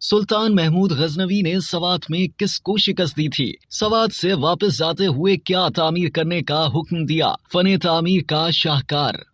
सुल्तान महमूद गजनवी ने सवात में किसको शिकस्त दी थी? सवात से वापस जाते हुए क्या तामीर करने का हुक्म दिया? फने तामीर का शाहकार।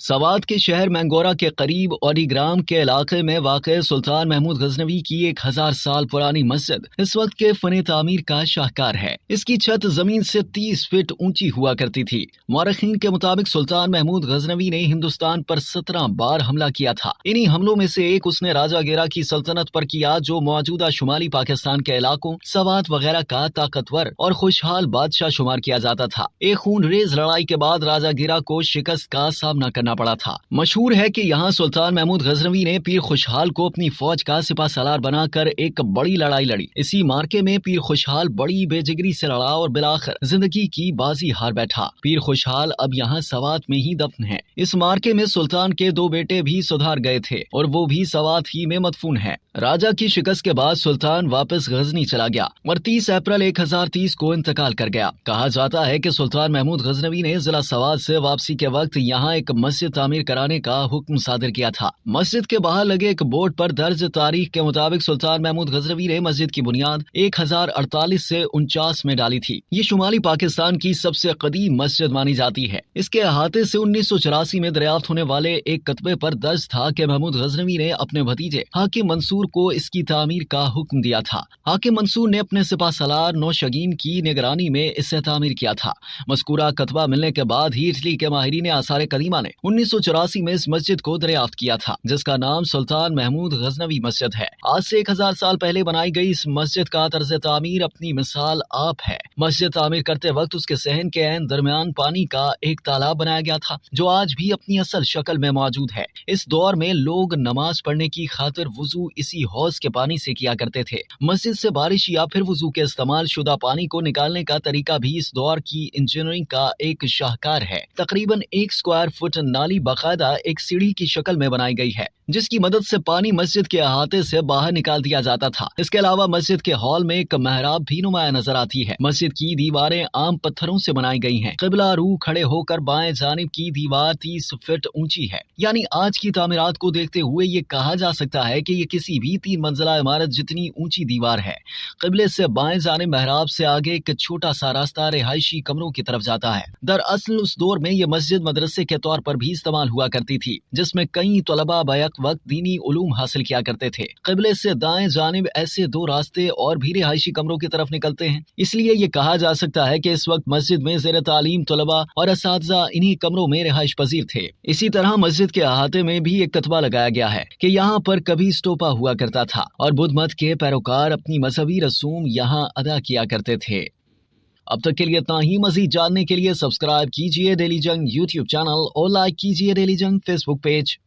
सवात के शहर मैंगोरा के करीब ओडीग्राम के इलाके में वाक़ सुल्तान महमूद गजनवी की 1000 साल पुरानी मस्जिद इस वक्त के फने तामीर का शाहकार है। इसकी छत जमीन से 30 फीट ऊंची हुआ करती थी। मौरखीन के मुताबिक सुल्तान महमूद गजनवी ने हिंदुस्तान पर 17 बार हमला किया था। इन्हीं हमलों में से एक उसने राजागीरा की सल्तनत पर किया, जो मौजूदा शुमाली पाकिस्तान के इलाकों सवात वगैरह का ताकतवर और खुशहाल बादशाह शुमार किया जाता था। एक खूनरेज लड़ाई के बाद राजागीरा को शिकस्त का सामना करना पड़ा था। मशहूर है कि यहाँ सुल्तान महमूद गजनवी ने पीर खुशहाल को अपनी फौज का सिपा सलार बनाकर एक बड़ी लड़ाई लड़ी। इसी मार्के में पीर खुशहाल बड़ी बेजिगरी से लड़ा और बिलाखिर जिंदगी की बाजी हार बैठा। पीर खुशहाल अब यहाँ सवात में ही दफन है। इस मार्के में सुल्तान के 2 बेटे भी सुधार गए थे और वो भी सवात ही में मदफून है। राजा की शिकस्त के बाद सुल्तान वापस गजनी चला गया और 30 अप्रैल 1030 को इंतकाल कर गया। कहा जाता है कि सुल्तान महमूद गजनवी ने जिला सवात से वापसी के वक्त यहाँ एक मस्जिद तामीर कराने का हुक्म सादिर किया था। मस्जिद के बाहर लगे एक बोर्ड पर दर्ज तारीख के मुताबिक सुल्तान महमूद गजनवी ने मस्जिद की बुनियाद 1048 से 49 में डाली थी। ये शुमाली पाकिस्तान की सबसे कदीम मस्जिद मानी जाती है। इसके अहाते से 1984 में दरियाफ्त होने वाले एक कतबे पर दर्ज था कि महमूद गजनवी ने अपने भतीजे हाकिम मंसूर को इसकी तामीर का हुक्म दिया था। हाकिम मंसूर ने अपने सिपा सलार नौशगीन की निगरानी में इसे तामीर किया था। मज़कूरा कतबा मिलने के बाद ही इटली के माहिरीन आसार कदीमा ने 1984 में इस मस्जिद को दरियाफ्त किया था, जिसका नाम सुल्तान महमूद गजनवी मस्जिद है। आज से 1000 साल पहले बनाई गई इस मस्जिद का तर्ज तामीर अपनी मिसाल आप है। मस्जिद तामीर करते वक्त उसके सहन के ऐन दरमियान पानी का एक तालाब बनाया गया था, जो आज भी अपनी असल शक्ल में मौजूद है। इस दौर में लोग नमाज पढ़ने की खातिर वुजू इसी हौज के पानी से किया करते थे। मस्जिद से बारिश या फिर वुजू के इस्तेमाल शुदा पानी को निकालने का तरीका भी इस दौर की इंजीनियरिंग का एक शाहकार है। तकरीबन 1 स्क्वायर फुट नाली बाकायदा एक सीढ़ी की शक्ल में बनाई गई है, जिसकी मदद से पानी मस्जिद के अहाते से बाहर निकाल दिया जाता था। इसके अलावा मस्जिद के हॉल में एक महराब भी नुमाया नजर आती है। मस्जिद की दीवारें आम पत्थरों से बनाई गई हैं। क़िबला रू खड़े होकर बाएं जानिब की दीवार 30 फीट ऊंची है। यानी आज की तामीरात को देखते हुए ये कहा जा सकता है कि ये किसी भी 3 मंजिला इमारत जितनी ऊंची दीवार है। क़िबले से बाएं जानिब महराब से आगे एक छोटा सा रास्ता रिहायशी कमरों की तरफ जाता है। दरअसल उस दौर में ये मस्जिद मदरसे के तौर पर भी इस्तेमाल हुआ करती थी, जिसमें कई तलबा बैक वक्त दीनी उलूम हासिल किया करते थे। क़िबले से दाएं जानिब ऐसे 2 रास्ते और भी रिहायशी कमरों की तरफ निकलते हैं। इसलिए ये कहा जा सकता है कि इस वक्त मस्जिद में ज़ेर तालीम तलबा और असातिज़ा इन्हीं कमरों में रिहाइश पजीर थे। इसी तरह मस्जिद के अहाते में भी एक कतबा लगाया गया है कि यहाँ पर कभी स्टोपा हुआ करता था और बुद्ध मत के पैरोकार अपनी मजहबी रसूम यहाँ अदा किया करते थे। अब तक के लिए इतना ही। मजीद जानने के लिए सब्सक्राइब कीजिए डेली जंग यूट्यूब चैनल और लाइक कीजिए डेली जंग फेसबुक पेज।